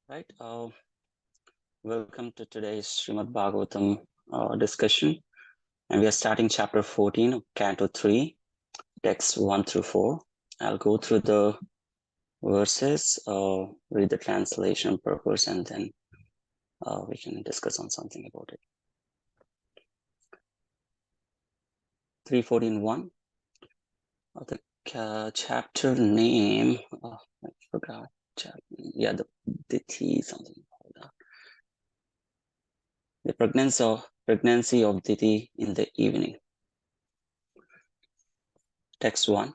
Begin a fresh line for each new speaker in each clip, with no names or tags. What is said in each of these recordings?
Right. Welcome to today's Srimad Bhagavatam discussion. And we are starting chapter 14 of Canto 3, texts 1 through 4. I'll go through the verses, read the translation purpose, and then we can discuss on something about it. 314.1. The chapter name, I forgot. Yeah, the Diti, something like that. The pregnancy of Diti in the evening. Text 1.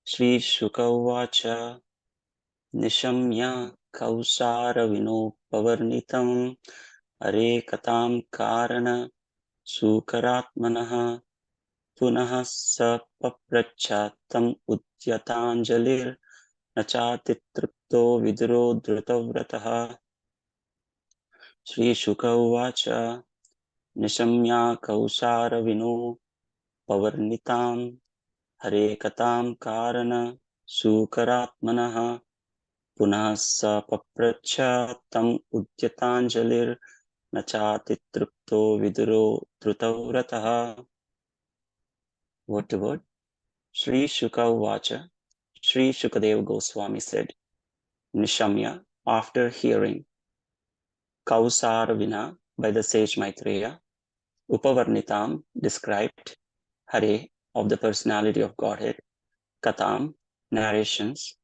Shri Shuka Uvacha Nishamya Kausaravinoppavarnitam Hare Katam Karana Sukaratmanaha Punaha Sapaprachatam Udyatanjalir Nachatitripto Viduro Drutavrataha. Shri Shuka Uvacha Nishamya Kausaravinoppavarnitam Hare Katam Karana Sukaratmanaha Punah sa papracha tam udyatanjalir nachatitripto viduro drutavrataha. Word to word. Sri Shuka Uvacha. Sri Shukadeva Goswami said, Nishamya, after hearing Kausaravina by the sage Maitreya, Upavarnitam described Hare of the personality of Godhead, Katam narrations,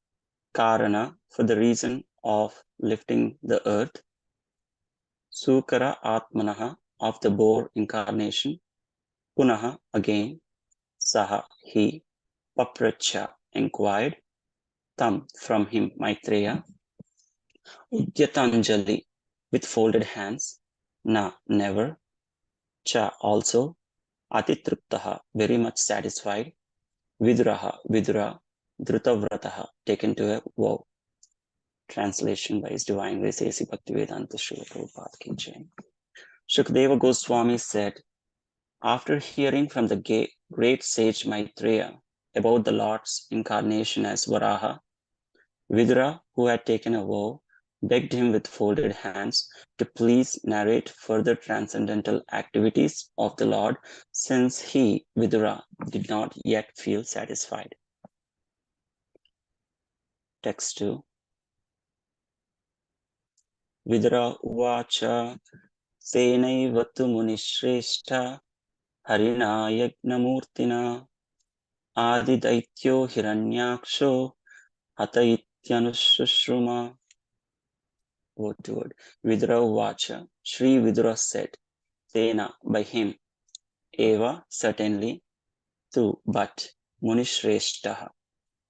Karana for the reason of lifting the earth, Sukara Atmanaha of the boar incarnation, Punaha again, Saha he, Papracha inquired, Tam from him Maitreya, Udyatanjali with folded hands, Na never, Cha also, Atitriptaha very much satisfied, Viduraha Vidura, Drutavrataha taken to a vow. Translation by His Divine Grace A.C. Bhaktivedanta Srila Prabhupada Ki Jai. Shukadeva Goswami said, after hearing from the great sage Maitreya about the Lord's incarnation as Varaha, Vidura, who had taken a vow, begged him with folded hands to please narrate further transcendental activities of the Lord, since he, Vidura, did not yet feel satisfied. Text 2. Vidura Uvacha Senaivatu Munishreshta Harina Yagnamurtina Adi Daityo Hiranyaksho Hata Ityanushruma. Word to word. Vidura Uvacha. Sri Vidura said, Tena by him, Eva certainly, Tu but, Munishreshtaha,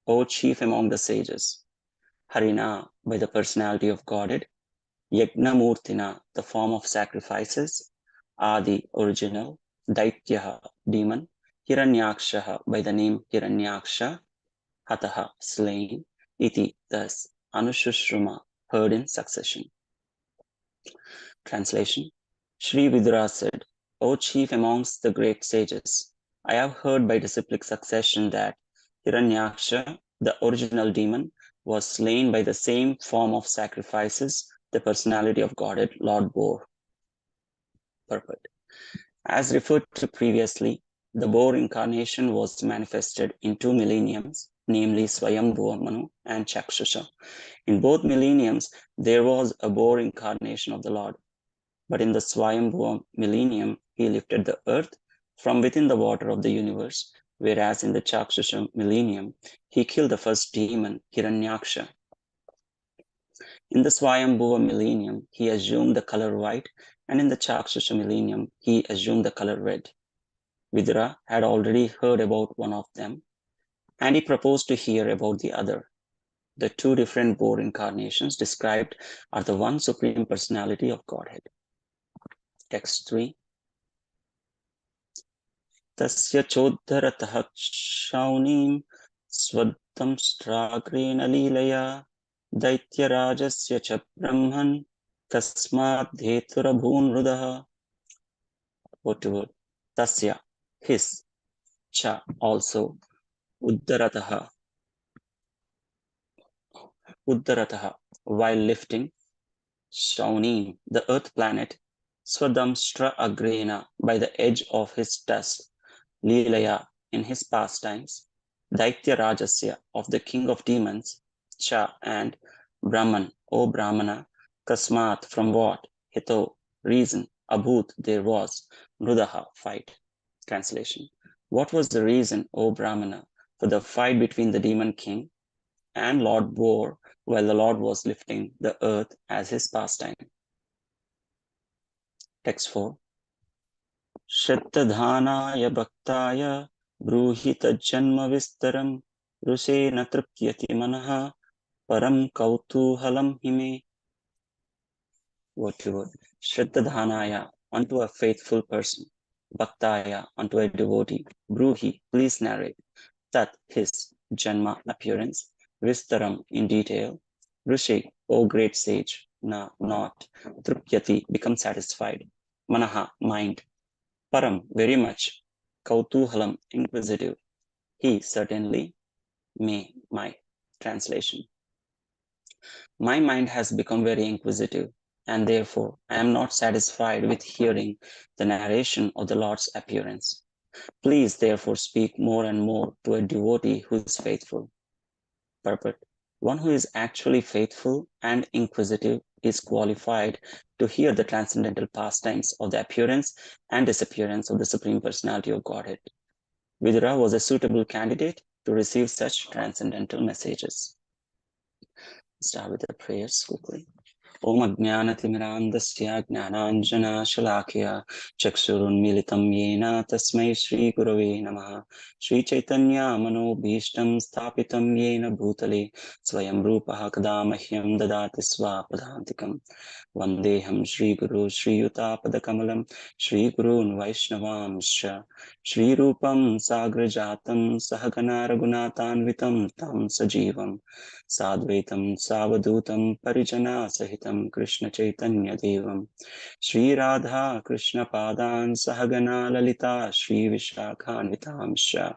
O chief among the sages, Harina by the personality of Godhead, Yagnamurtina the form of sacrifices, Adi original, Daityaha demon, Hiranyakshaha by the name Hiranyaksha, Hataha slain, Iti thus, Anushruma heard in succession. Translation. Sri Vidura said, O chief amongst the great sages, I have heard by disciplic succession that Hiranyaksha, the original demon, was slain by the same form of sacrifices the personality of Godhead Lord bore. Purport. As referred to previously, the boar incarnation was manifested in 2 millenniums, namely Swayambhuva Manu and Chakshusha. In both millenniums, there was a boar incarnation of the Lord. But in the Swayambhuva millennium, he lifted the earth from within the water of the universe, whereas in the Chakshusha millennium, he killed the first demon, Hiranyaksha. In the Swayambhuva millennium, he assumed the color white, and in the Chakshusha millennium, he assumed the color red. Vidura had already heard about one of them, and he proposed to hear about the other. The two different boar incarnations described are the one supreme personality of Godhead. Text 3. Tasya chodharatah shaunim swadam stragrena lilaya daitya rajasya cha brahman kasmad dheturabhun rudaha. Word to word. Tasya, his, cha, also, uddharataha, Uddarataha, while lifting Shaunim, the earth planet, Swadamstra Agrena, by the edge of his tusk, Leelaya, in his pastimes, Daitya Rajasya, of the king of demons, Cha, and Brahman, O Brahmana, Kasmat, from what? Hito, reason, Abhut, there was, Nrudaha, fight. Translation. What was the reason, O Brahmana, for the fight between the demon king and Lord Boar while the Lord was lifting the earth as his pastime? Text 4. Shraddhadhanaya bhaktaya bruhi tajjanma vistaram rusena tripyati manaha param kautuhalam hime. Word to word. Shraddhadhanaya, unto a faithful person. Bhaktaya, unto a devotee. Bruhi, please narrate. Tat, his Janma, appearance. Vistaram, in detail. Rishi, O great sage. Na, not. Tripyati, become satisfied. Manaha, mind. Param, very much. Kautuhalam, inquisitive. He, certainly. Me, my. Translation. My mind has become very inquisitive, and therefore I am not satisfied with hearing the narration of the Lord's appearance. Please therefore speak more and more to a devotee who is faithful. Purport. One who is actually faithful and inquisitive is qualified to hear the transcendental pastimes of the appearance and disappearance of the Supreme Personality of Godhead. Vidura was a suitable candidate to receive such transcendental messages. Start with the prayers quickly. Om Ajnanatimirandasya Jnananjana Chakshurunmilitam Yena Tasmai Shri Gurave Namaha Shri Chaitanya Manobhishtam Sthapitam Yena Bhutale Swayam Rupaha Kadamahyam Dadati Swapadantikam Vandeham Shri Guru Shri Yutapadakamalam Shri Gurun Vaishnavamscha Shri Rupam Sagrajatam Sahagana Raghunathanvitam Tam Sajivam Sadvaitam Savadutam Parijana Sahitam Krishna Chaitanya Devam Shri Radha Krishna Padan Sahagana Lalita Shri Vishakhanvitamsha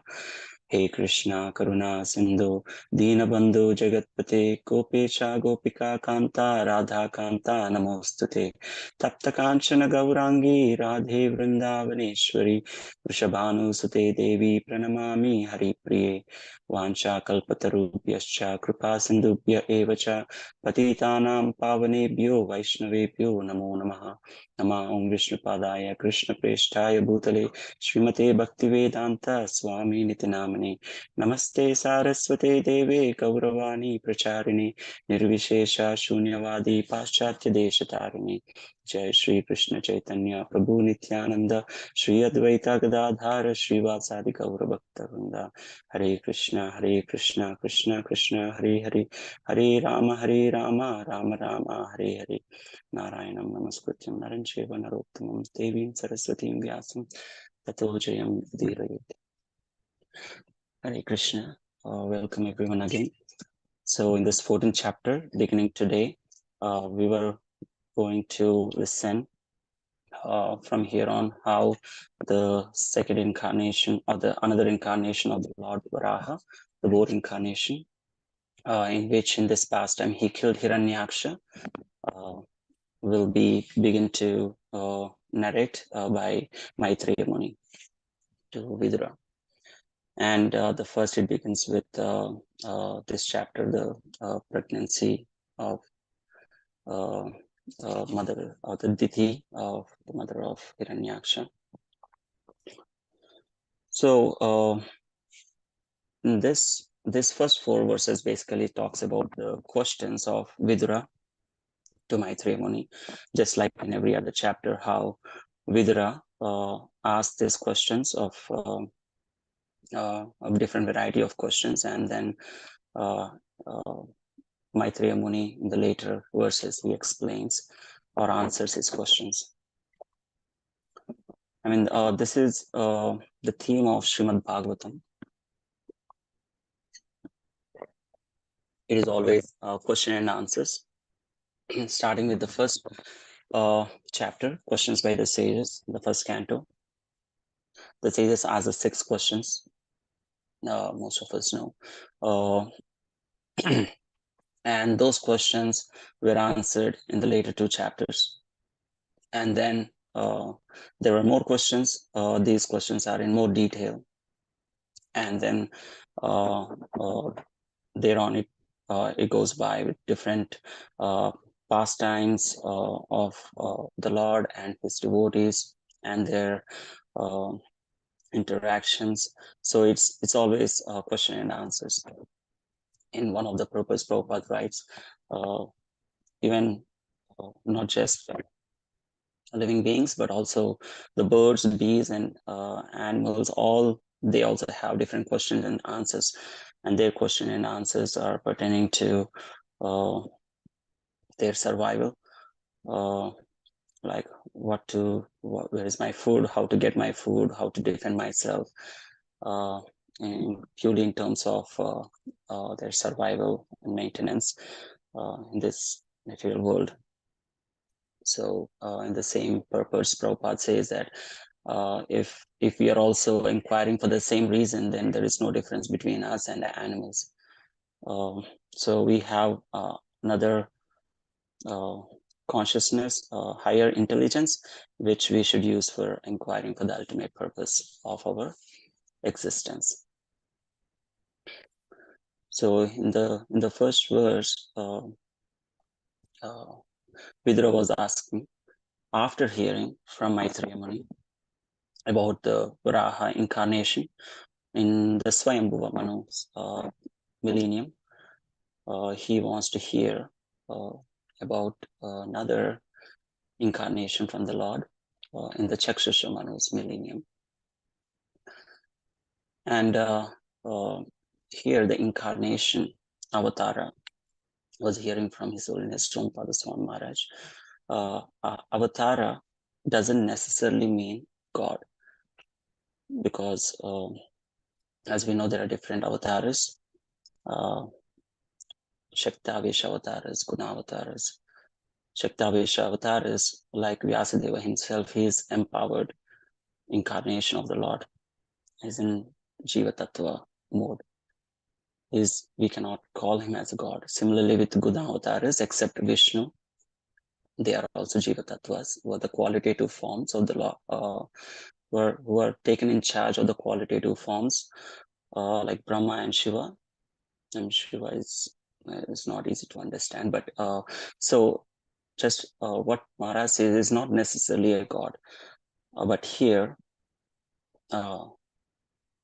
He Krishna Karuna Sindhu Dinabandhu Jagatpate Gopesha Gopika Kanta Radha Kanta Namostute Tapta Kanchana Gaurangi Radhe Vrindavaneshwari Vrishabhanu Sute Devi Pranamami Hari Priye Vancha Kalpatarubhyascha Kripa Sindhubhya Evacha Patitanam Pavanebhyo Vaishnavebhyo Namo Namaha Nama Om Vishnupadaya Krishna Preshtaya Bhutale Srimate Bhaktivedanta Swami Nitinamani Namaste Saraswate Deve Gauravani Pracharine Nirvishesha Shunyavadi Paschatya Deshatarini Jai Shri Krishna Chaitanya Prabhu Nityananda Shri Advaita Gadadhara Srivasadi Gauravakta Hare Krishna, Krishna Krishna, Hare Hare, Hare Rama, Rama Rama, Hare Hare. Narayanam Namaskrityam Naran Cheva Narottamam Devim Saraswatim Vyasam Tato Jayam Udhirayet. Hare Krishna. Welcome everyone again. So in this 14th chapter, beginning today, we were going to listen from here on how the second incarnation or the another incarnation of the Lord Varaha, the boar incarnation, in which in this pastime he killed Hiranyaksha, will be begin to narrate by Maitreya Muni to Vidura. And the first it begins with this chapter, the pregnancy of mother, or the Diti of the mother of Hiranyaksha. So this first 4 verses basically talks about the questions of Vidura to Maitreya Muni, just like in every other chapter, how Vidura asked these questions of a different variety of questions, and then Maitreya Muni in the later verses he explains or answers his questions. I mean, this is the theme of Srimad Bhagavatam. It is always question and answers, starting with the first chapter, questions by the sages, the first canto. The sages ask the 6 questions. Most of us know. And those questions were answered in the later 2 chapters. And then there are more questions. These questions are in more detail. And then thereon it goes by with different pastimes of the Lord and his devotees and their interactions. So it's always question and answers. In one of the purpose, Prabhupada writes, even not just living beings, but also the birds, bees, and animals, they also have different questions and answers. And their question and answers are pertaining to their survival, like where is my food, how to get my food, how to defend myself, and purely in terms of their survival and maintenance in this material world. So in the same purpose, Prabhupada says that if we are also inquiring for the same reason, then there is no difference between us and the animals. So we have another consciousness, higher intelligence, which we should use for inquiring for the ultimate purpose of our existence. So in the first verse, Vidura was asking, after hearing from Maitreya Muni about the Varaha incarnation in the Swayambhuva Manu millennium, he wants to hear about another incarnation from the Lord in the Chakshusha Manu's millennium. And here the incarnation, Avatara, was hearing from His Holiness Srila Swami Maharaj. Avatara doesn't necessarily mean God, because as we know, there are different avatars, Shaktavesh avatars, Guna avatars. Shaktavesh avatars, like Vyasadeva himself, he is empowered incarnation of the Lord, is in Jiva Tattva mode. We cannot call him as a God. Similarly with Guna avatars, except Vishnu, they are also Jiva Tattvas, who are the qualitative forms of the law, who are taken in charge of the qualitative forms, like Brahma and Shiva. And Shiva is not easy to understand, but so just what Maharaj says is not necessarily a God, but here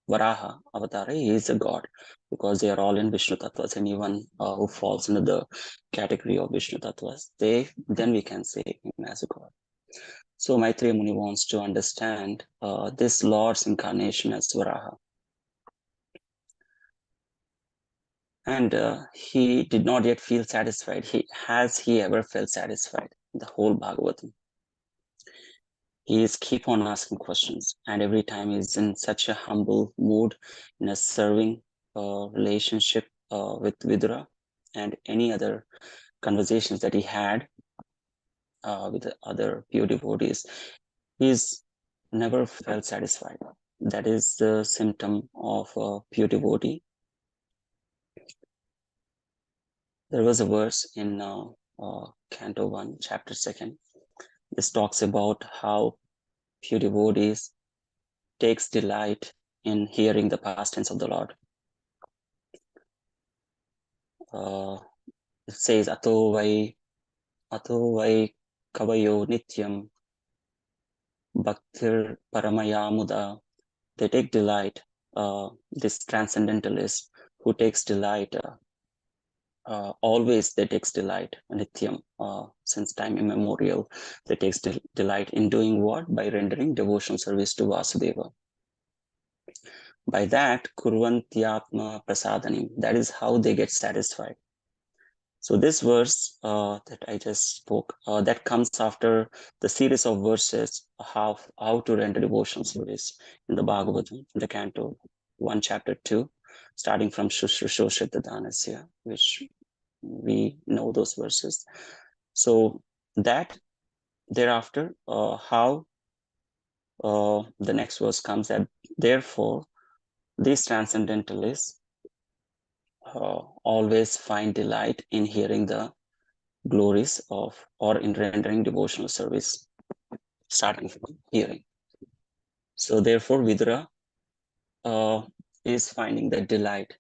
Varaha Avatara is a God, because they are all in Vishnu Tattvas. Anyone who falls into the category of Vishnu Tattvas, then we can say him as a God. So Maitreya Muni wants to understand this Lord's incarnation as Varaha. And he did not yet feel satisfied. Has he ever felt satisfied? The whole Bhagavatam. He is keep on asking questions, and every time he's in such a humble mood, in a serving relationship with Vidura, and any other conversations that he had with the other pure devotees, he's never felt satisfied. That is the symptom of a pure devotee. There was a verse in Canto 1, Chapter 2. This talks about how pure devotees takes delight in hearing the past tense of the Lord. It says, Ato vai kavayo nityam bhaktir paramayamuda. They take delight, this transcendentalist who takes delight, always they takes delight, nityam, since time immemorial, they takes delight in doing what? By rendering devotional service to Vasudeva. By that, kurvantyatma prasadanim, that is how they get satisfied. So this verse that I just spoke, that comes after the series of verses, how to render devotional service in the Bhagavatam, in the Canto 1, Chapter 2, starting from Shushrushoshrittadanasya, which we know those verses. So that thereafter, how the next verse comes that therefore these transcendentalists always find delight in hearing the glories of or in rendering devotional service, starting from hearing. So therefore, Vidura is finding that delight.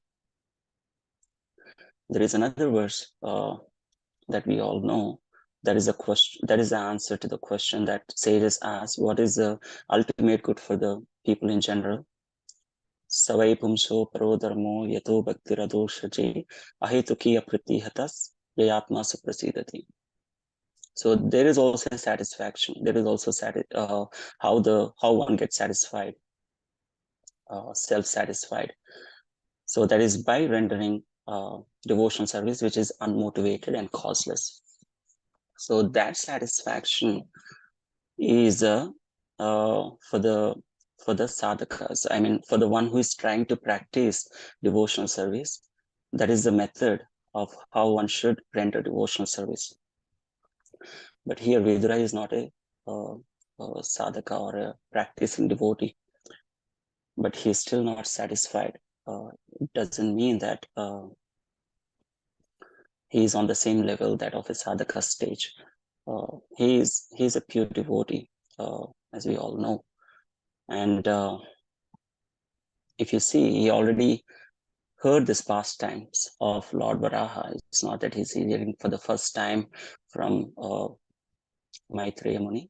There is another verse that we all know. That is a question. That is the answer to the question that sages ask: what is the ultimate good for the people in general? Savai pumso paro dharmo yato bhaktiradoshaji ahetuki apritihatas yayatma suprasidati. So there is also satisfaction. There is also how one gets satisfied, self-satisfied. So that is by rendering devotional service, which is unmotivated and causeless. So that satisfaction is for the sadhakas. I mean, for the one who is trying to practice devotional service, that is the method of how one should render devotional service. But here, Vidura is not a sadhaka or a practicing devotee, but he is still not satisfied. It doesn't mean that he is on the same level that of a sadhaka stage. He is a pure devotee, as we all know. And if you see, he already heard these pastimes of Lord Varaha. It's not that he's hearing for the first time from Maitreya Muni,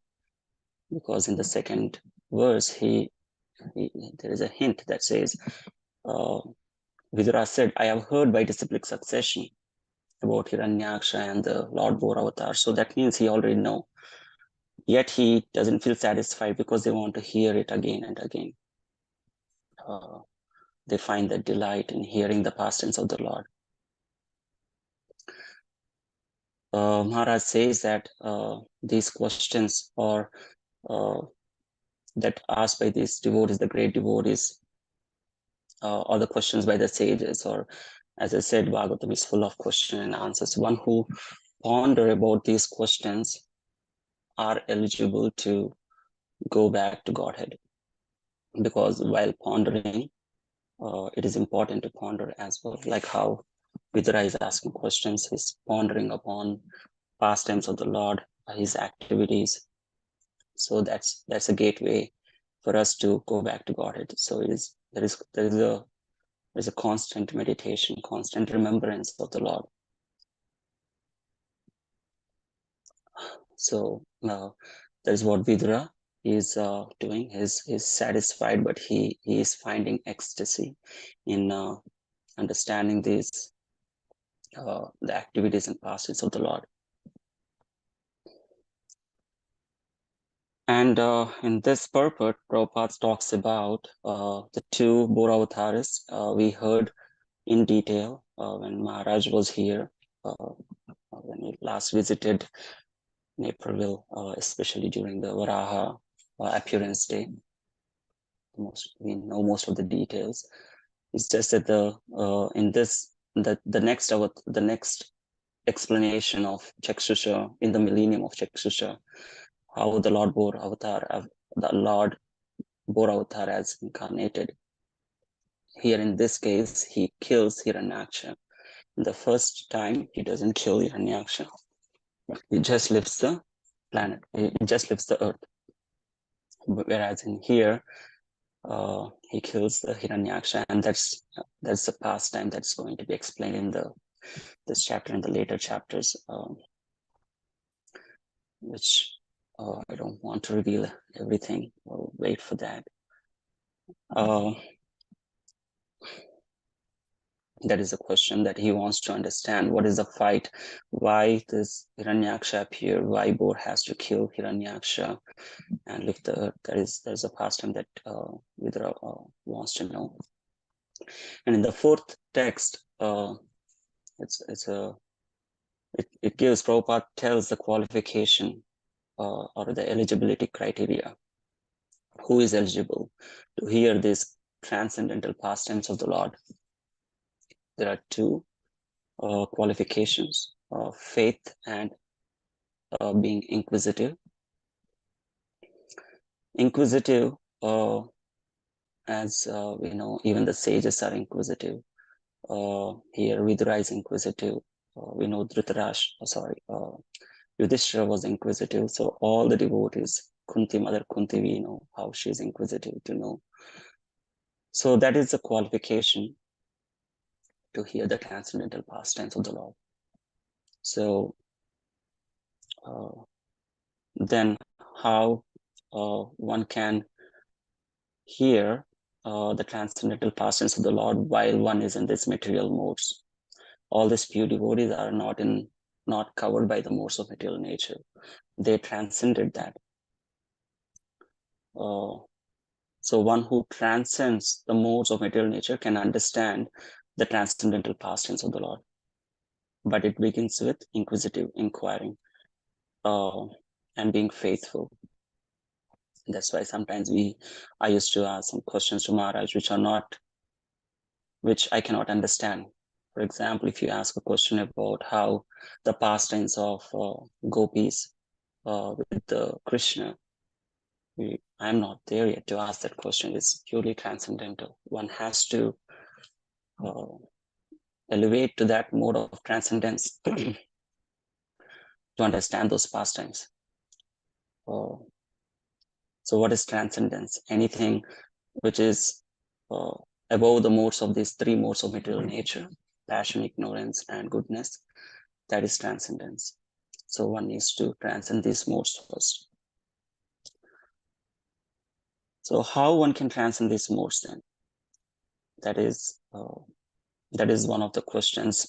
because in the second verse, there is a hint that says, Vidura said, I have heard by disciplic succession about Hiranyaksha and the Lord Boar avatar. So that means he already know. Yet he doesn't feel satisfied because they want to hear it again and again. They find that delight in hearing the pastimes of the Lord. Maharaj says that these questions or that asked by these devotees, the great devotees, or the questions by the sages, or as I said, Bhagavatam is full of questions and answers. One who ponder about these questions are eligible to go back to Godhead. Because while pondering, it is important to ponder as well, like how Vidura is asking questions, he's pondering upon pastimes of the Lord, his activities. So that's a gateway for us to go back to Godhead. So there is a constant meditation, constant remembrance of the Lord. So that is what Vidura is doing. He's satisfied, but he is finding ecstasy in understanding these the activities and pastimes of the Lord. And in this purport, Prabhupada talks about the two Boravataras. We heard in detail when Maharaj was here, when he last visited Naperville, especially during the Varaha appearance day. We know most of the details. It's just that the next explanation of Chakshusha in the millennium of Chakshusha, how the Lord Bor Avatar, the Lord Bor Avatar has incarnated. Here in this case, he kills Hiranyaksha. The first time he doesn't kill Hiranyaksha. He just lifts the planet. He just lifts the earth. Whereas in here, he kills the Hiranyaksha, and that's the pastime that's going to be explained in this chapter and the later chapters, which I don't want to reveal everything. We'll wait for that. That is a question that he wants to understand. What is the fight? Why does Hiranyaksha appear? Why Bor has to kill Hiranyaksha and lift the earth? There's a pastime that Vidura wants to know. And in the fourth text, it gives, Prabhupada tells the qualification or the eligibility criteria. Who is eligible to hear these transcendental pastimes of the Lord? There are two qualifications: faith and being inquisitive. Inquisitive, as we know, even the sages are inquisitive. Here Vidura is inquisitive. We know Yudhishthira was inquisitive. So all the devotees, Kunti, Mother Kunti, we know how she's inquisitive to know. So that is the qualification to hear the transcendental pastimes of the Lord. So then how one can hear the transcendental pastimes of the Lord while one is in this material modes. All these pure devotees are not covered by the modes of material nature. They transcended that. So one who transcends the modes of material nature can understand the transcendental pastimes of the Lord. But it begins with inquisitive inquiring and being faithful. That's why sometimes I used to ask some questions to Maharaj which I cannot understand. For example, if you ask a question about how the pastimes of gopis with Krishna, I'm not there yet to ask that question. It's purely transcendental. One has to elevate to that mode of transcendence to understand those pastimes. So what is transcendence? Anything which is above the modes of these three modes of material nature, passion, ignorance, and goodness, that is transcendence. So one needs to transcend these modes first. So how one can transcend these modes then? That is one of the questions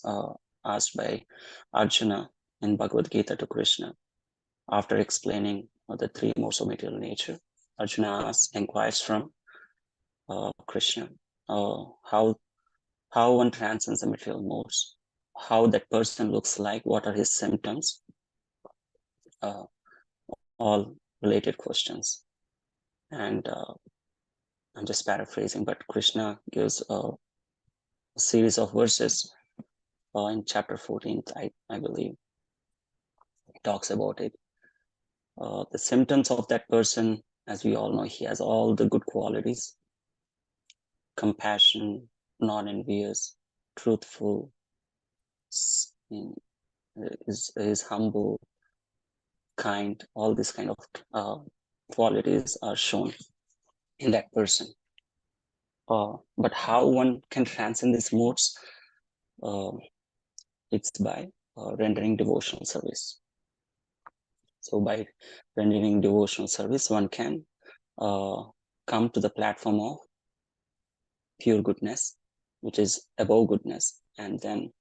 asked by Arjuna in Bhagavad Gita to Krishna. After explaining the three modes of material nature, Arjuna inquires from Krishna how one transcends the material modes, how that person looks like, what are his symptoms, all related questions. And I'm just paraphrasing, but Krishna gives a series of verses in chapter 14th, I believe. He talks about it. The symptoms of that person, as we all know, he has all the good qualities: compassion, non-envious, truthful, is humble, kind. All these kind of qualities are shown in that person. But how one can transcend these modes? It's by rendering devotional service. So by rendering devotional service, one can come to the platform of pure goodness, which is above goodness, and then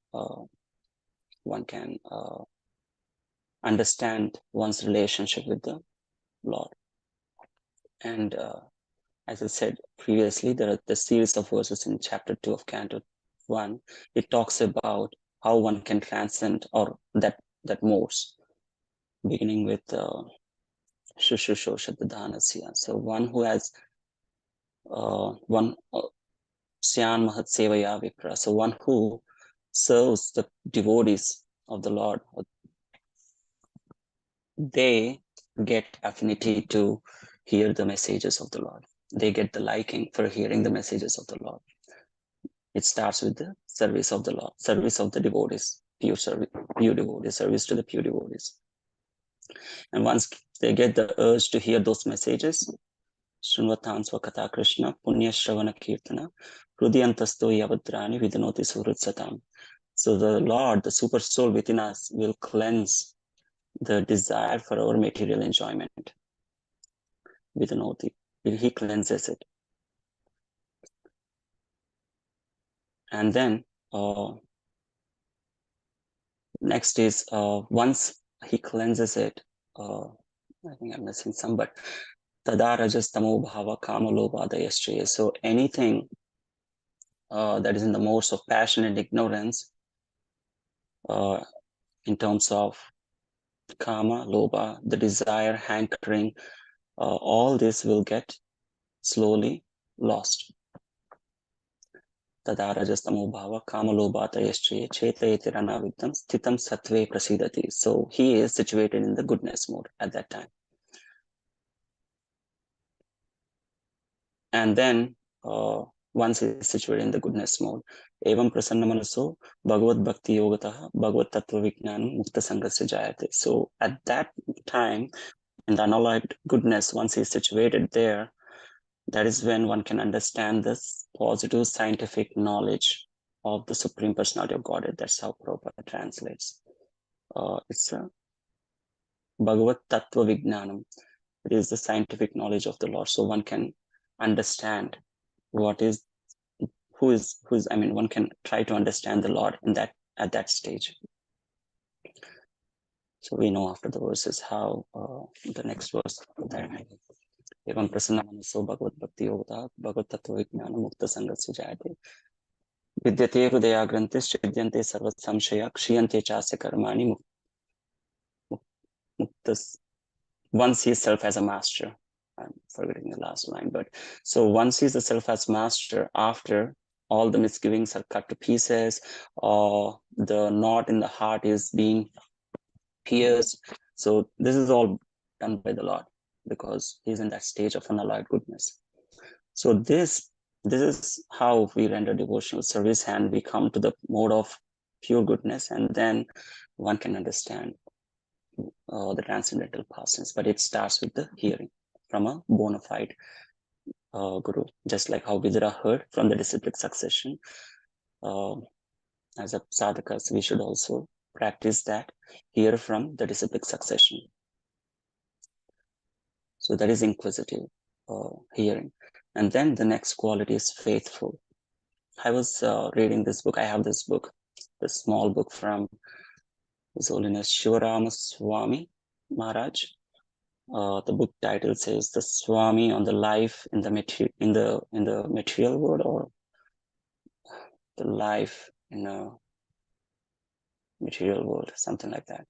one can understand one's relationship with the Lord. And as I said previously, there are the series of verses in chapter 2 of Canto 1. It talks about how one can transcend or that modes, beginning with Shushusho Shadadhanasya. So one who has Syan Mahat Sevaya Vipra. So one who serves the devotees of the Lord, they get affinity to hear the messages of the Lord. They get the liking for hearing the messages of the Lord. It starts with the service of the Lord, service of the devotees, pure devotees, service to the pure devotees. And once they get the urge to hear those messages, Shrunvatan Swakata Krishna, Punya Shravana Kirtana, Hrudyantasto Yavadrani Vidanoti Surutsatam. So the Lord, the super soul within us, will cleanse the desire for our material enjoyment. Vidanoti, he cleanses it. And then next is once he cleanses it, I think I'm missing some, but Tada Rajas Tamo Bhava Kama Lobha Dayashraya. So anything that is in the modes of passion and ignorance, in terms of Kama, Lobha, the desire, hankering, all this will get slowly lost. Tada Rajas Tamo Bhava Kama Lobha Dayashraya Chetayati Ranavidam Sthitam Sattve Prasidati. So he is situated in the goodness mode at that time. And then once he is situated in the goodness mode. Evam prasanna manaso bhagavad bhakti yogatah bhagavad tattva vijnanam mukta sangasya jayate. So at that time, in the unalloyed goodness, once he is situated there, that is when one can understand this positive scientific knowledge of the Supreme Personality of Godhead. That's how Prabhupada translates. It's a Bhagavad Tattva Vijnanam. It is the scientific knowledge of the Lord. So one can understand what is, who is, I mean, one can try to understand the Lord in that, at that stage. So we know after the verses how the next verse there. Evam prasanna manaso bhagavad bhakti yoga bhagavad tattva vijnana mukta sangasya jayate. Vidyate hrudayagranthe chidyante sarvat samshaya kshiyante chasya karmani muktas. One sees self as a master. I'm forgetting the last line, but so one sees the self as master after all the misgivings are cut to pieces, or the knot in the heart is being pierced. So this is all done by the Lord because he's in that stage of unalloyed goodness. So this is how we render devotional service, and we come to the mode of pure goodness, and then one can understand the transcendental pastors, but it starts with the hearing from a bona fide guru, just like how Vidura heard from the disciplic succession. As a sadhakas, we should also practice that, hear from the disciplic succession. So that is inquisitive hearing. And then the next quality is faithful. I was reading this book. I have this book, the small book from His Holiness Shivarama Swami Maharaj. The book title says "The Swami on the Life in the Material World, or the Life in a Material World," something like that.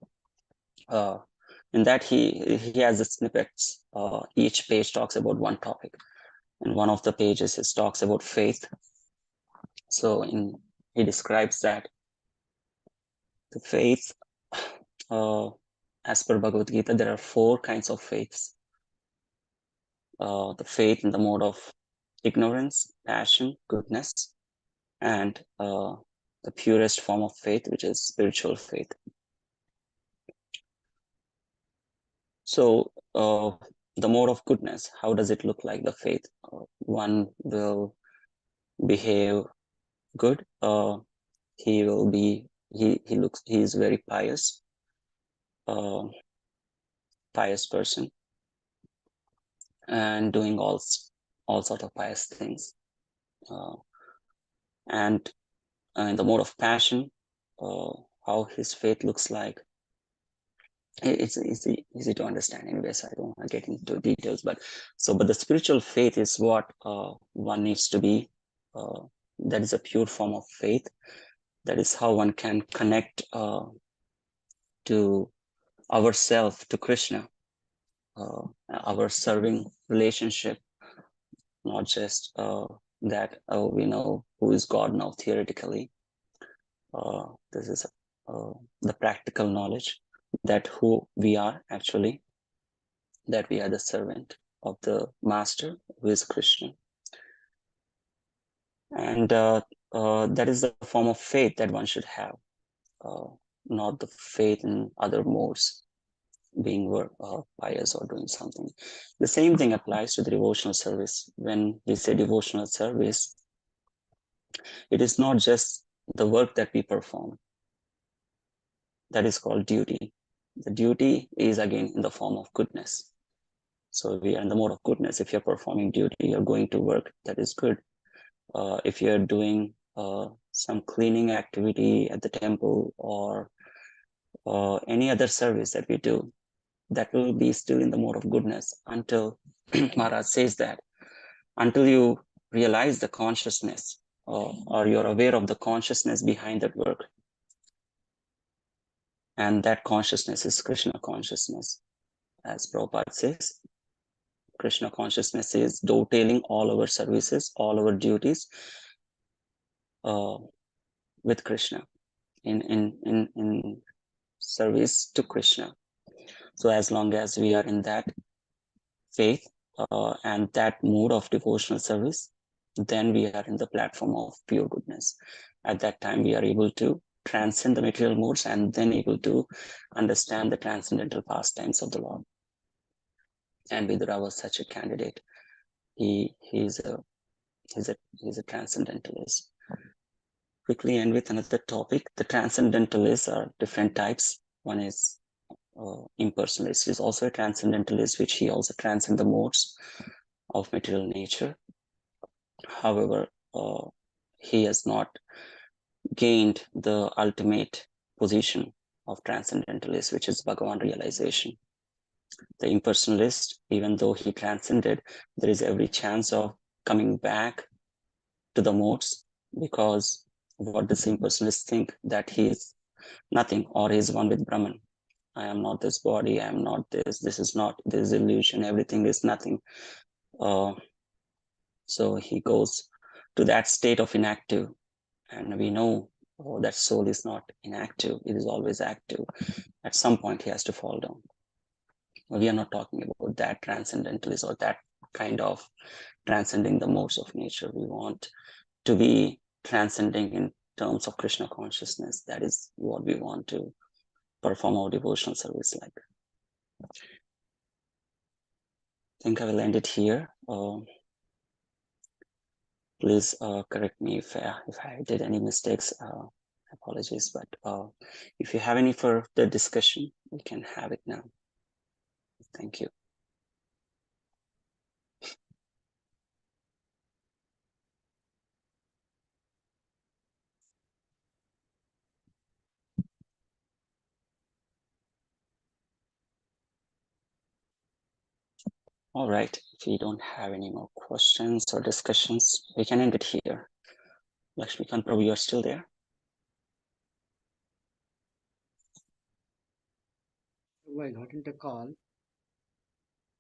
In that he has the snippets. Each page talks about one topic, and one of the pages is talks about faith. So he describes that the faith, as per Bhagavad Gita, there are 4 kinds of faiths. The faith in the mode of ignorance, passion, goodness, and the purest form of faith, which is spiritual faith. So the mode of goodness, how does it look like, the faith? One will behave good. He will be, he is very pious, pious person, and doing all sort of pious things. And in the mode of passion, how his faith looks like, it's easy to understand anyway, so I don't want to get into details. But the spiritual faith is what one needs to be. That is a pure form of faith. That is how one can connect to ourself, to Krishna, our serving relationship, not just that we know who is God now theoretically. This is the practical knowledge that who we are actually, that we are the servant of the master, who is Krishna. And that is the form of faith that one should have, not the faith in other modes, being pious or doing something. The same thing applies to the devotional service. When we say devotional service, it is not just the work that we perform. That is called duty. The duty is again in the form of goodness. So we are in the mode of goodness. If you're performing duty, you're going to work, that is good. If you're doing some cleaning activity at the temple, or any other service that we do, that will be still in the mode of goodness until Maharaj says that until you realize the consciousness, or you're aware of the consciousness behind that work. And that consciousness is Krishna consciousness. As Prabhupada says, Krishna consciousness is dovetailing all our services, all our duties with Krishna, in service to Krishna. So as long as we are in that faith and that mood of devotional service, then we are in the platform of pure goodness. At that time, we are able to transcend the material modes and then able to understand the transcendental pastimes of the Lord. And Vidura was such a candidate. He's a transcendentalist. Quickly end with another topic. The transcendentalists are different types. One is impersonalist. He's also a transcendentalist, which he also transcends the modes of material nature. However, he has not gained the ultimate position of transcendentalist, which is Bhagavan realization. The impersonalist, even though he transcended, there is every chance of coming back to the modes, because what does impersonalist think? That he is nothing, or he is one with Brahman. I am not this body, I am not this is not this illusion, everything is nothing. So he goes to that state of inactive, and we know that soul is not inactive, it is always active. At some point he has to fall down. We are not talking about that transcendentalist or that kind of transcending the modes of nature. We want to be transcending in terms of Krishna consciousness. That is what we want to perform our devotional service like. I think I will end it here. Please correct me if I did any mistakes. Apologies, but if you have any further discussion, we can have it now. Thank you. All right, if we don't have any more questions or discussions, we can end it here. Lakshmikant Prabhu, you're still there?
I got into a call.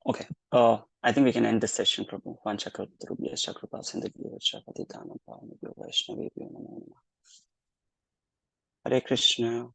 Okay. I think we can end this session, Prabhu. Vanchakalpatarubhya Chakrapa Sindhya Chapati Dhanam Pavanabhyo Vaishnavibhyo Namo Namah. Hare Krishna.